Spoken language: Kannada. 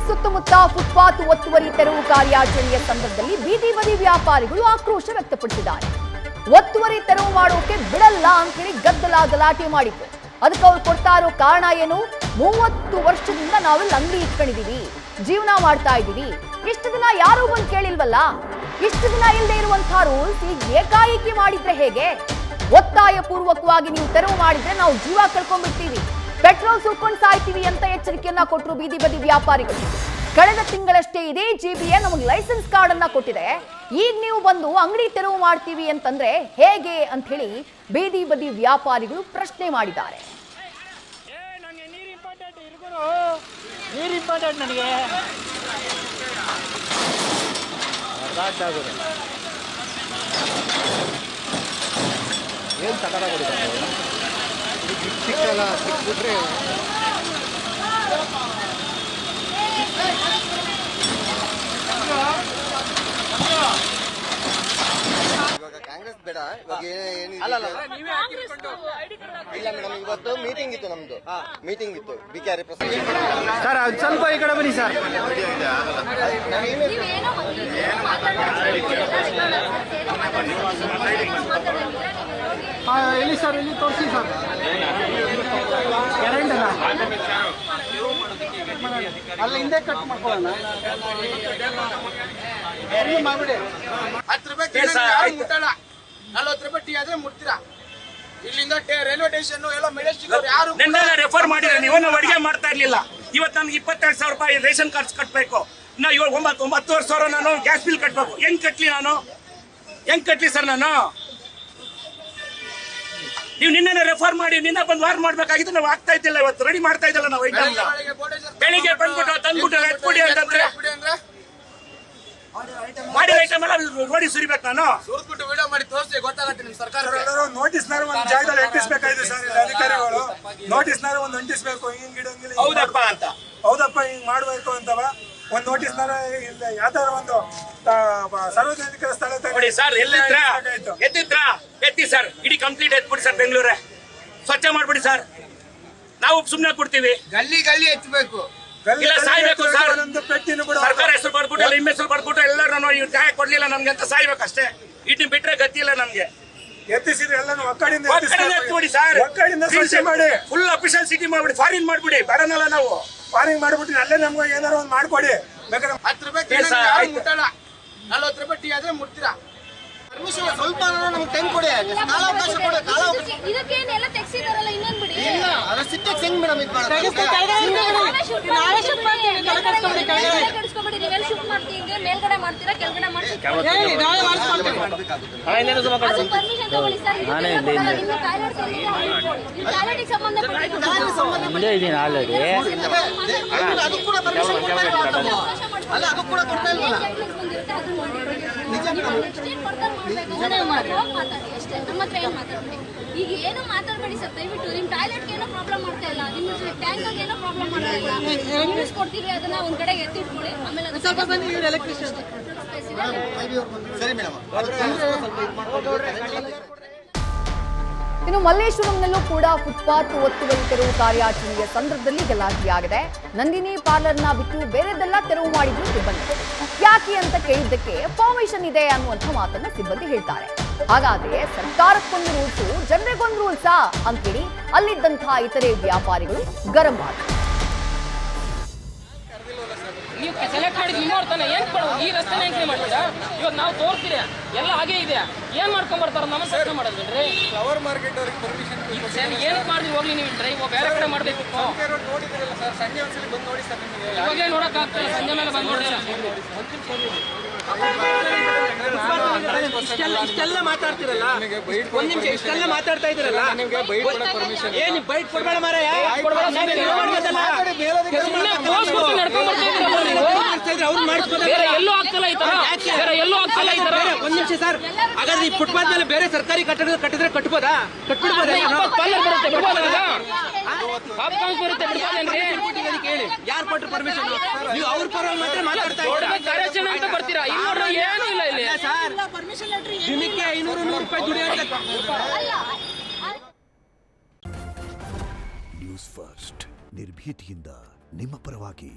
ಸುತ್ತಮುತ್ತ ಫುಟ್ಪಾತ್ ಒತ್ತುವರಿ ತೆರವು ಕಾರ್ಯಾಚರಣೆಯ ಸಂದರ್ಭದಲ್ಲಿ ಬೀದಿ ಬದಿ ವ್ಯಾಪಾರಿಗಳು ಆಕ್ರೋಶ ವ್ಯಕ್ತಪಡಿಸಿದ್ದಾರೆ. ಒತ್ತುವರಿ ತೆರವು ಮಾಡೋಕೆ ಬಿಡಲ್ಲ ಅಂತ ಹೇಳಿ ಗದ್ದಲ ಗಲಾಟೆ ಮಾಡಿದ್ರು. ಅದಕ್ಕೆ ಅವ್ರು ಕೊಡ್ತಾ ಇರೋ ಕಾರಣ ಏನು? 30 ವರ್ಷದಿಂದ ನಾವೆಲ್ಲ ಅಂಗಡಿ ಇಟ್ಕೊಂಡಿದೀವಿ, ಜೀವನ ಮಾಡ್ತಾ ಇದೀವಿ, ಇಷ್ಟು ದಿನ ಯಾರೂ ಬಂದು ಕೇಳಿಲ್ವಲ್ಲ, ಇಷ್ಟು ದಿನ ಇಲ್ಲದೆ ಇರುವಂತಹ ರೂಲ್ಸ್ ಈಗ ಏಕಾಏಕಿ ಮಾಡಿದ್ರೆ ಹೇಗೆ? ಒತ್ತಾಯ ಪೂರ್ವಕವಾಗಿ ನೀವು ತೆರವು ಮಾಡಿದ್ರೆ ನಾವು ಜೀವ ಕಳ್ಕೊಂಡ್ಬಿಡ್ತೀವಿ, ಪೆಟ್ರೋಲ್ ಸುರ್ಕೊಂಡು ಸಾಯ್ತೀವಿ ಅಂತ ಎಚ್ಚರಿಕೆಯನ್ನ ಕೊಟ್ಟರು ಬೀದಿ ಬದಿ ವ್ಯಾಪಾರಿಗಳು. ಕಳೆದ ತಿಂಗಳಷ್ಟೇ ಇದೇ ಜಿಬಿಎ ನಮಗೆ ಲೈಸೆನ್ಸ್ ಕಾರ್ಡ್ ಅನ್ನ ಕೊಟ್ಟಿದೆ, ಈಗ ನೀವು ಬಂದು ಅಂಗಡಿ ತೆರವು ಮಾಡ್ತೀವಿ ಅಂತಂದ್ರೆ ಹೇಗೆ ಅಂತ ಹೇಳಿ ಬೀದಿ ಬದಿ ವ್ಯಾಪಾರಿಗಳು ಪ್ರಶ್ನೆ ಮಾಡಿದ್ದಾರೆ. ಕಾಂಗ್ರೆಸ್ ಬೇಡ. ಇಲ್ಲ ಮೇಡಮ್, ಇವತ್ತು ಮೀಟಿಂಗ್ ಇತ್ತು, ನಮ್ದು ಮೀಟಿಂಗ್ ಇತ್ತು BKR ಸರ್. ಸ್ವಲ್ಪ ಈ ಕಡೆ ಬನ್ನಿ ಸರ್. ಎಲ್ಲಿ ಸರ್, ಎಲ್ಲಿ ತೋರಿಸಿ ಸರ್. ಗ್ಯಾರಂಟಿನಾ? ಅಲ್ಲ, ಹಿಂದೆ ಕಟ್ ಮಾಡ್ಕೊಳ್ಳೋಣ. 10 ರೂಪಾಯಿ ಮುಟ್ಟಲ್ಲ, 40 ರೂಪಾಯಿ ಟೀ ಆದ್ರೆ ಮುಟ್ತೀರಾ. ಇಲ್ಲಿಂದ ರೈಲ್ವೆ ಸ್ಟೇಷನ್ ಎಲ್ಲ ಮೆಜೆಸ್ಟಿಕ್ ಯಾರು ರೆಫರ್ ಮಾಡಿದ್ರೆ ನೀವು ನಾವು ಅಡಿಗೆ ಮಾಡ್ತಾ ಇರ್ಲಿಲ್ಲ. ಇವತ್ತು ನನ್ಗೆ 22,000 ರೂಪಾಯಿ ರೇಷನ್ ಕಾರ್ಡ್ಸ್ ಕಟ್ಟಬೇಕು. ನಾ 9,900 ನಾನು ಗ್ಯಾಸ್ ಬಿಲ್ ಕಟ್ಟಬೇಕು. ಹೆಂಗ್ ಕಟ್ಲಿ ಸರ್ ನಾನು? ನೀವು ನಿನ್ನೆ ರೆಫರ್ ಮಾಡಿ ನಿನ್ನೆ ಬಂದು ವಾರ್ ಮಾಡ್ಬೇಕಾಗಿದ್ದು, ನಾವು ಆಗ್ತಾ ಇದ್ದಿಲ್ಲ. ಇವತ್ತು ರೆಡಿ ಮಾಡ್ತಾ ಇದ್ದಲ್ಲ ನಾವು ಐಟಮ್. ಬೆಳಿಗ್ಗೆ ಬಂದ್ಬಿಟ್ಟು ತಂದ್ಬಿಟ್ಟು ಎತ್ಬಿಡಿ ಅಂತಂದ್ರೆ ಮಾಡಿ ಐಟಮ್ ಎಲ್ಲ ರೋಡಿ ಸುರಿಬೇಕು. ನಾನು ಸುರಿದ್ಬಿಟ್ಟು ವಿಡಿಯೋ ಮಾಡಿ ತೋರಿಸಿ ಗೊತ್ತಾಗತ್ತೆ ನಿಮ್ ಸರ್ಕಾರ. ನೋಟಿಸ್ ಒಂದು ಜಾಗದಲ್ಲಿ ಅಂಟಿಸ್ಬೇಕಾಗಿದೆ ಸರ್. ಅಧಿಕಾರಿಗಳು ನೋಟಿಸ್ ಒಂದು ಅಂಟಿಸ್ಬೇಕು, ಹಿಂಗ್ ಹೌದಪ್ಪ ಅಂತ, ಹೌದಪ್ಪ ಹಿಂಗ್ ಮಾಡ್ಬೇಕು ಅಂತವ ಒಂದು ನೋಟಿಸ್ ಯಾವ್ದಾರ ಒಂದು ಸಾರ್ವಜನಿಕ ಸ್ಥಳ ನೋಡಿ ಸರ್. ಎತ್ತಿ ಸರ್, ಇಡೀ ಕಂಪ್ಲೀಟ್ ಎತ್ಬಿಡಿ ಸರ್. ಬೆಂಗಳೂರೇ ಸ್ವಚ್ಛ ಮಾಡ್ಬಿಡಿ ಸರ್. ನಾವು ಸುಮ್ನೆ ಕೊಡ್ತೀವಿ. ಗಲ್ಲಿ ಗಲ್ಲಿ ಎತ್ತಬೇಕು, ಇಲ್ಲ ಸಾಯ್ಬೇಕು ಸರ್. ಸರ್ಕಾರ ಹೆಸರು ಬರ್ಬಿಟ್ಟು ನಿಮ್ಮ ಹೆಸರು ಬರ್ಬಿಟ್ಟು ಎಲ್ಲರೂ ನ್ಯಾಯ ಕೊಡ್ಲಿಲ್ಲ ನಮ್ಗೆ ಅಂತ ಸಾಯ್ಬೇಕು ಅಷ್ಟೇ. ಇದನ್ನ ಬಿಟ್ರೆ ಗತಿ ಇಲ್ಲ ನಮ್ಗೆ. ಎತ್ತಿಸಿದ್ರೆ ಎಲ್ಲ ಎತ್ಬಿಡಿ ಸರ್. ಮಾಡಿ ಫುಲ್ ಅಫಿಷಿಯಲ್ ಸಿಟಿ ಮಾಡ್ಬಿಡಿ, ಫಾರಿನ್ ಮಾಡ್ಬಿಡಿ. ಬರನಲ್ಲ ನಾವು ಫಾರಿನ್ ಮಾಡ್ಬಿಟ್ಟು ಅಲ್ಲೇ ನಮ್ಗೆ ಏನಾರು ಒಂದು ಮಾಡ್ಕೊಡಿ. 10 ರೂಪಾಯಿ ಮುಟ್ಟಲ್ಲ, 40 ರೂಪಾಯಿ ಟೀ ಆದ್ರೆ ಮುಟ್ತೀರಾ. ಪರ್ಮಿಷನ್ ಸ್ವಲ್ಪ ನಮ್ಗೆ ಟೈಮ್ ಕೊಡಿ, ಕಾಲಾವಕಾಶ ಕೊಡಿ. ಇದಕ್ಕೇನೆಲ್ಲ ತೆಗ್ಸಿದಾರಲ್ಲ, ಇನ್ನೊಂದು ಬಿಡಿ. ಇಲ್ಲ ಅದ ಸಿಟ್ಟಕ್ಕೆ ಹೆಂಗ್ ಮೇಡಮ್ ಇದು ಮಾಡೋದು? ನೀವೆಲ್ಲ ಶಿಫ್ಟ್ ಮಾಡ್ತೀವಿ, ಮೇಲ್ಗಡೆ ಮಾಡ್ತೀರಾ, ಕೆಳಗಡೆ ಮಾಡ್ತೀರಾ? ಪರ್ಮಿಷನ್ ತಗೊಳ್ಳಿ ಸರ್. ನಿಮ್ಮ ಟಾಯ್ಲೆಟ್ಗೆ ಸಂಬಂಧಪಟ್ಟ ಅದು ಕೂಡ ಪರ್ಮಿಷನ್ ಅಲ್ಲ, ಅದು ಕೂಡ ಕೊಡ್ತಾ ಇಲ್ವಲ್ಲ. ಮಾತಾಡಿ ಅಷ್ಟೇ, ನಮ್ಮ ಹತ್ರ ಏನು ಮಾತಾಡ್ಬೇಡಿ. ಈಗ ಏನು ಮಾತಾಡ್ಬೇಡಿ ಸರ್, ದಯವಿಟ್ಟು. ನಿಮ್ ಟಾಯ್ಲೆಟ್ ಏನೋ ಪ್ರಾಬ್ಲಮ್ ಮಾಡ್ತಾ ಇಲ್ಲ, ನಿಮ್ಮ ಟ್ಯಾಂಕ್ ಏನೋ ಪ್ರಾಬ್ಲಮ್ ಮಾಡ್ತಾ ಇಲ್ಲ. ಕೊಡ್ತೀವಿ, ಅದನ್ನ ಒಂದ್ ಕಡೆ ಎತ್ತಿಟ್ಕೊಳ್ಳಿ. ಆಮೇಲೆ ಅದು ಸರಿ ಮೇಡಮ್. ಇನ್ನು ಮಲ್ಲೇಶ್ವರಂನಲ್ಲೂ ಕೂಡ ಫುಟ್ಪಾತ್ ಒತ್ತುವರಿ ತೆರವು ಕಾರ್ಯಾಚರಣೆಯ ಸಂದರ್ಭದಲ್ಲಿ ಗಲಾಟೆಯಾಗಿದೆ. ನಂದಿನಿ ಪಾರ್ಲರ್ನ ಬಿಟ್ಟು ಬೇರೆದೆಲ್ಲ ತೆರವು ಮಾಡಿದ್ರು ಸಿಬ್ಬಂದಿ. ಯಾಕೆ ಅಂತ ಕೇಳಿದ್ದಕ್ಕೆ ಪರ್ಮಿಷನ್ ಇದೆ ಅನ್ನುವಂಥ ಮಾತನ್ನ ಸಿಬ್ಬಂದಿ ಹೇಳ್ತಾರೆ. ಹಾಗಾದ್ರೆ ಸರ್ಕಾರಕ್ಕೊಂದು ರೂಲ್ಸು, ಜನರಿಗೊಂದು ರೂಲ್ಸಾ ಅಂತೇಳಿ ಅಲ್ಲಿದ್ದಂತಹ ಇತರೆ ವ್ಯಾಪಾರಿಗಳು ಗರಂ ಆದ್ರು. ನೀವು ಸೆಲೆಕ್ಟ್ ಮಾಡಿ ನಿಮ್ಮವ್ರತಾನೆ ಏನ್ ಕೊಡೋದು? ಈ ರಸ್ತೆ ಎಂಟ್ರಿ ಮಾಡ್ತೀರಾ? ಇವಾಗ ನಾವು ತೋರಿಸ್ತೀರಿ ಎಲ್ಲ ಹಾಗೆ ಇದೆ. ಏನ್ ಮಾಡ್ಕೊಂಡ್ ಬರ್ತಾರ? ನಮ್ಮ ಪ್ರಶ್ನೆ ಮಾಡೋದ್ರಿ. ಫ್ಲವರ್ ಮಾರ್ಕೆಟ್ ಅವ್ರಿಗೆ ಪರ್ಮಿಷನ್ ಏನಕ್ಕೆ ಮಾಡಿದ್ರಿ? ಹೋಗ್ಲಿ ನೀವು ಡ್ರೈವ್ ಬೇರೆ ಕಡೆ ಮಾಡ್ಬೇಕು. ನೋಡಿದ್ರಲ್ಲ ಸರ್, ಸಂಜೆ ಒಂದ್ಸಲಿ ಬಂದು ನೋಡಿ ಸರ್. ನಿಮಗೆ ಇವಾಗಲೇ ನೋಡಕ್ ಆಗ್ತದೆ, ಸಂಜೆ ಮೇಲೆ ಬಂದು ನೋಡಿ. ಇಷ್ಟೆಲ್ಲ ಮಾತಾಡ್ತಿರಲ್ಲ, ಒಂದ್ ನಿಮಿಷ ಇಷ್ಟೆಲ್ಲ ಮಾತಾಡ್ತಾ ಇದ್ರಲ್ಲ, ಏನ್ ಬೈಟ್ ಕೊಡ್ಬೇಡ ಮಾರಾಯ. ಎಲ್ಲೂ ಆಗ್ತಲ್ಲ ಈ ತರ, ಎಲ್ಲೂ ಆಗ್ತಲ್ಲ ಈ ತರ. ಒಂದ್ ನಿಮಿಷ ಸರ್, ಹಾಗಾದ್ರೆ ಈ ಫುಟ್ಪಾತ್ ಮೇಲೆ ಬೇರೆ ಸರ್ಕಾರಿ ಕಟ್ಟಡ ಕಟ್ಟಿದ್ರೆ ಕಟ್ಬೋದಾ? ಕಟ್ಬಿಡ್ಬೋದಾ? ಬರುತ್ತೆ, ಬಿಡ್ಬೋದಲ್ಲ? ಬರುತ್ತೆ, ಬಿಡ್ಬೋದೇನ್ರಿ? ಹೇಳಿ, ಯಾರು ಕೊಟ್ಟರು ಪರ್ಮಿಷನ್? ನೀವು ಅವ್ರ ಪರವಾಗಿ ಮಾತ್ರ ಮಾತಾಡ್ತಾ ಇದ್ದೀರಾ. ಕಾರ್ಯಾಚರಣೆ ಅಂತ ಬರ್ತೀರಾ? ಇನ್ನೂರು ಏನೂ ಇಲ್ಲ ಇಲ್ಲಿ ಸರ್. ದಿನಕ್ಕೆ 500-100 ರೂಪಾಯಿ ದುಡಿಯೋದು. ನ್ಯೂಸ್ ಫಸ್ಟ್ ನಿರ್ಭೀತಿಯಿಂದ ನಿಮ್ಮ ಪರವಾಗಿ.